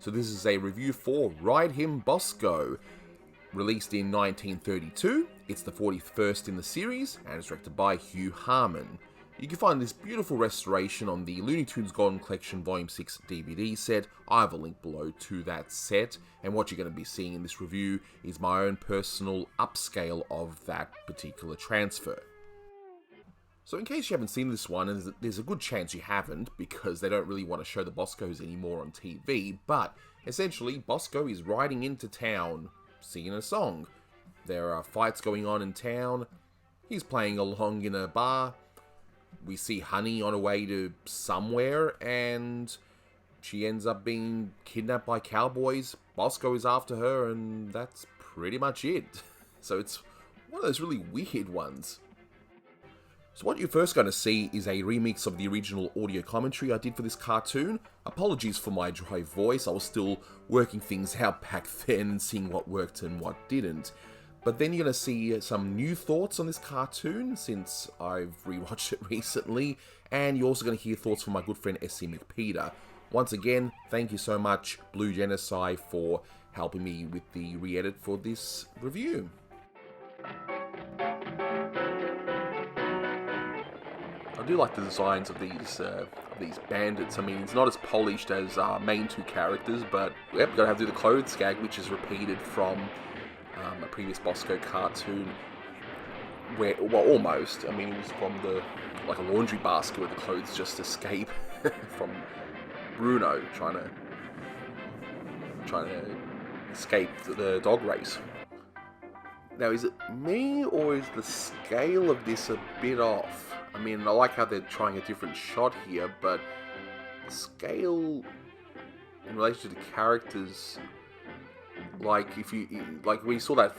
So this is a review for Ride Him Bosco, released in 1932. It's the 41st in the series, and it's directed by Hugh Harman. You can find this beautiful restoration on the Looney Tunes Golden Collection Volume 6 DVD set. I have a link below to that set, and what you're going to be seeing in this review is my own personal upscale of that particular transfer. So in case you haven't seen this one, and there's a good chance you haven't, because they don't really want to show the Boskos anymore on TV, but essentially Bosko is riding into town, singing a song. There are fights going on in town, he's playing along in a bar, we see Honey on her way to somewhere, and she ends up being kidnapped by cowboys. Bosko is after her, and that's pretty much it. So it's one of those really weird ones. So what you're first going to see is a remix of the original audio commentary I did for this cartoon. Apologies for my dry voice, I was still working things out back then and seeing what worked and what didn't. But then you're going to see some new thoughts on this cartoon since I've rewatched it recently, and you're also going to hear thoughts from my good friend S.C MacPeter. Once again, thank you so much, Blue Genocide, for helping me with the re-edit for this review. I do like the designs of these bandits. I mean, it's not as polished as our main two characters, but yep, we're going to have to do the clothes gag, which is repeated from a previous Bosko cartoon, where, well, almost. I mean, it was from like a laundry basket where the clothes just escape from Bruno trying to escape the dog race. Now, is it me, or is the scale of this a bit off? I mean, I like how they're trying a different shot here, but the scale in relation to the characters, like like we saw that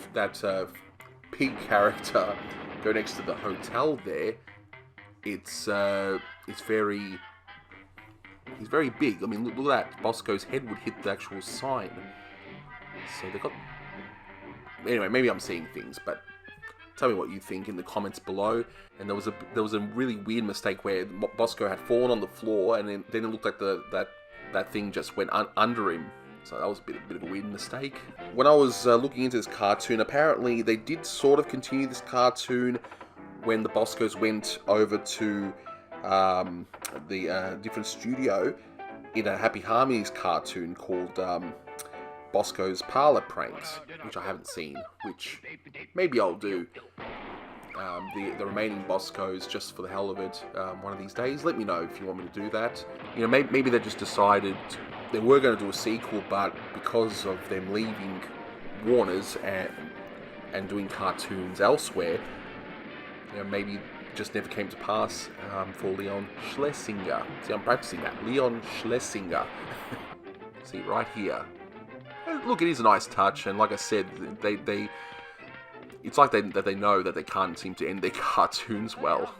pig character go next to the hotel there, he's very big. I mean, look at that. Bosko's head would hit the actual sign. So they've got... Anyway, maybe I'm seeing things, but tell me what you think in the comments below. And there was a really weird mistake where Bosko had fallen on the floor, and then it looked like that thing just went under him. So that was a bit of a weird mistake. When I was looking into this cartoon, apparently they did sort of continue this cartoon when the Boskos went over to the different studio in a Happy Harmonies cartoon called Bosko's Parlor Pranks, which I haven't seen, which maybe I'll do. The remaining Boskos just for the hell of it one of these days. Let me know if you want me to do that. You know, maybe they just decided they were going to do a sequel, but because of them leaving Warner's and doing cartoons elsewhere, you know, maybe just never came to pass for Leon Schlesinger. See, I'm practicing that. Leon Schlesinger. See, right here. Look, it is a nice touch, and like I said, it's like they know that they can't seem to end their cartoons well.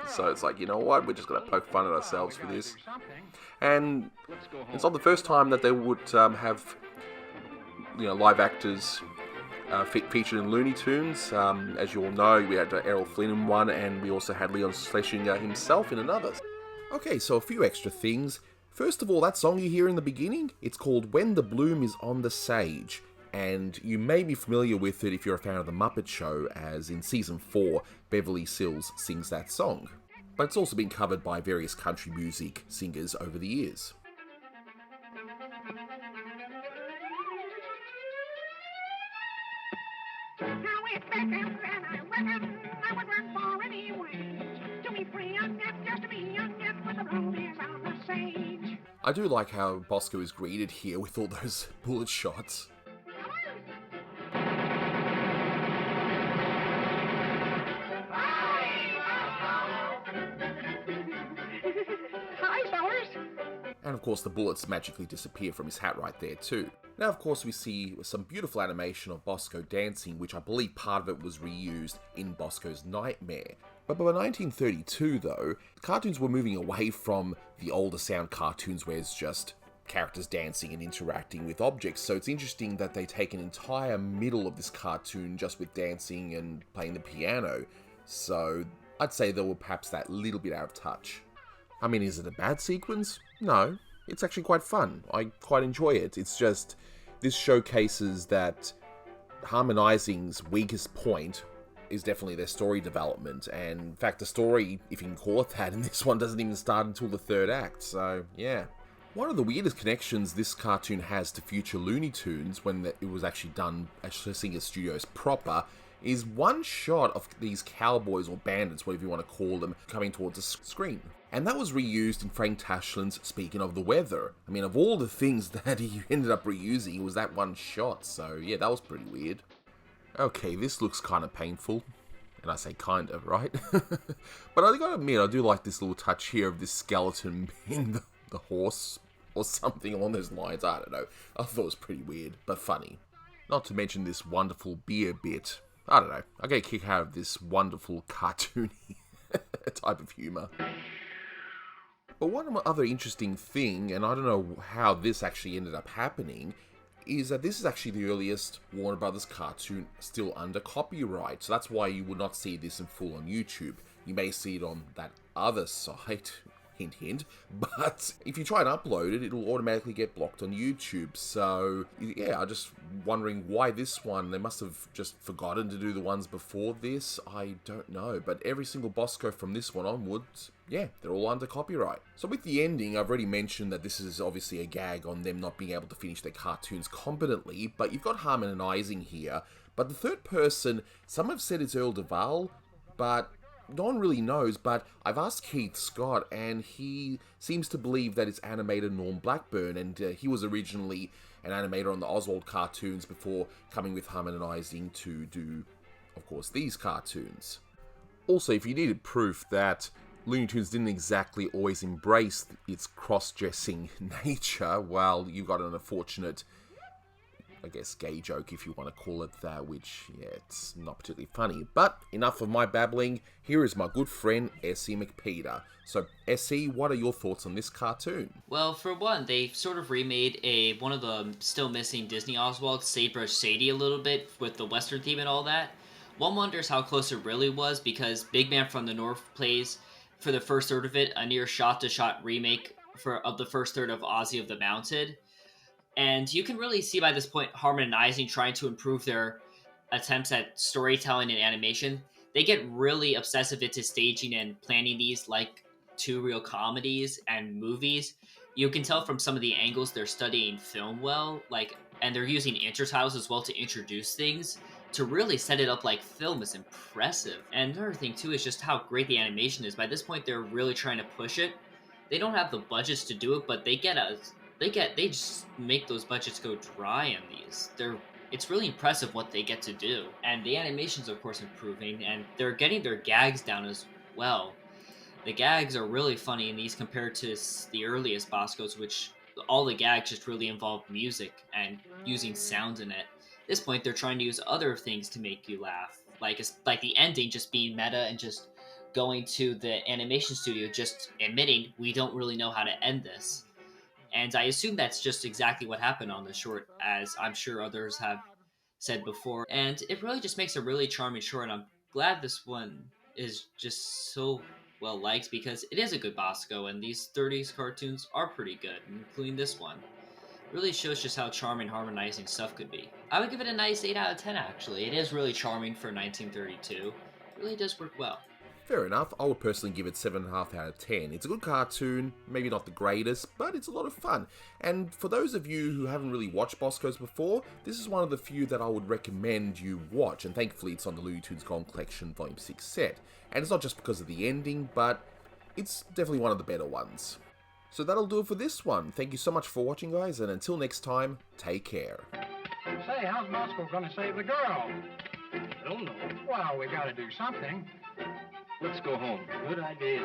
So it's like, you know what, we're just going to poke fun at ourselves for this. And it's not the first time that they would have, you know, live actors featured in Looney Tunes. As you all know, we had Errol Flynn in one, and we also had Leon Schlesinger himself in another. Okay, so a few extra things. First of all, that song you hear in the beginning, it's called When the Bloom is on the Sage, and you may be familiar with it if you're a fan of The Muppet Show, as in Season 4, Beverly Sills sings that song. But it's also been covered by various country music singers over the years. I do like how Bosko is greeted here with all those bullet shots. And of course the bullets magically disappear from his hat right there too. Now of course we see some beautiful animation of Bosko dancing, which I believe part of it was reused in Bosko's Nightmare. But by 1932 though, cartoons were moving away from the older sound cartoons where it's just characters dancing and interacting with objects, so it's interesting that they take an entire middle of this cartoon just with dancing and playing the piano. So I'd say they were perhaps that little bit out of touch. I mean, is it a bad sequence? No, It's actually quite fun. I quite enjoy it. It's just, this showcases that Harmonizing's weakest point is definitely their story development, and in fact the story, if you can call it that, in this one doesn't even start until the third act, so yeah. One of the weirdest connections this cartoon has to future Looney Tunes, when it was actually done at Schlesinger Studios proper, is one shot of these cowboys or bandits, whatever you want to call them, coming towards the screen. And that was reused in Frank Tashlin's Speaking of the Weather. I mean, of all the things that he ended up reusing, it was that one shot, so yeah, that was pretty weird. Okay, this looks kind of painful. And I say kind of, right? But I gotta admit, I do like this little touch here of this skeleton being the horse, or something along those lines. I don't know. I thought it was pretty weird, but funny. Not to mention this wonderful beer bit. I don't know. I get a kick out of this wonderful cartoony type of humour. But one other interesting thing, and I don't know how this actually ended up happening, is that this is actually the earliest Warner Brothers cartoon still under copyright. So that's why you would not see this in full on YouTube. You may see it on that other site, hint hint, but if you try and upload it, it'll automatically get blocked on YouTube. So yeah, I'm just wondering why this one. They must have just forgotten to do the ones before this. I don't know, but every single Bosko from this one onwards, yeah, they're all under copyright. So with the ending, I've already mentioned that this is obviously a gag on them not being able to finish their cartoons competently, but you've got harmonizing here. But the third person, some have said it's Earl Duval, but no one really knows. But I've asked Keith Scott, and he seems to believe that it's animator Norm Blackburn, and he was originally an animator on the Oswald cartoons before coming with harmonizing to do, of course, these cartoons. Also, if you needed proof that Looney Tunes didn't exactly always embrace its cross-dressing nature, well, you got an unfortunate, I guess, gay joke, if you want to call it that, which, yeah, it's not particularly funny. But enough of my babbling. Here is my good friend, S.C MacPeter. So, S.C, what are your thoughts on this cartoon? Well, for one, they sort of remade one of the still missing Disney Oswald, Sagebrush Sadie, a little bit with the Western theme and all that. One wonders how close it really was, because Big Man from the North plays, for the first third of it, a near shot-to-shot remake of the first third of Ozzy of the Mounted. And you can really see by this point Harmonizing trying to improve their attempts at storytelling and animation. They get really obsessive into staging and planning these like two real comedies and movies. You can tell from some of the angles they're studying film well, and they're using intertitles as well to introduce things. To really set it up like film is impressive. And another thing too is just how great the animation is. By this point, they're really trying to push it. They don't have the budgets to do it, but they just make those budgets go dry in these. It's really impressive what they get to do. And the animation's of course improving, and they're getting their gags down as well. The gags are really funny in these compared to the earliest Boskos, which all the gags just really involve music and using sounds in it. At this point, they're trying to use other things to make you laugh, like the ending just being meta and just going to the animation studio just admitting we don't really know how to end this. And I assume that's just exactly what happened on the short, as I'm sure others have said before. And it really just makes a really charming short, and I'm glad this one is just so well liked, because it is a good Bosco, and these 30s cartoons are pretty good, including this one. Really shows just how charming harmonizing stuff could be. I would give it a nice 8 out of 10 actually. It is really charming for 1932. It really does work well. Fair enough, I would personally give it 7.5 out of 10. It's a good cartoon, maybe not the greatest, but it's a lot of fun. And for those of you who haven't really watched Boskos before, this is one of the few that I would recommend you watch, and thankfully it's on the Looney Tunes Golden Collection Volume 6 set. And it's not just because of the ending, but it's definitely one of the better ones. So that'll do it for this one. Thank you so much for watching, guys, and until next time, take care. Say, how's Bosko gonna save the girl? I don't know. Well, we gotta do something. Let's go home. Good idea.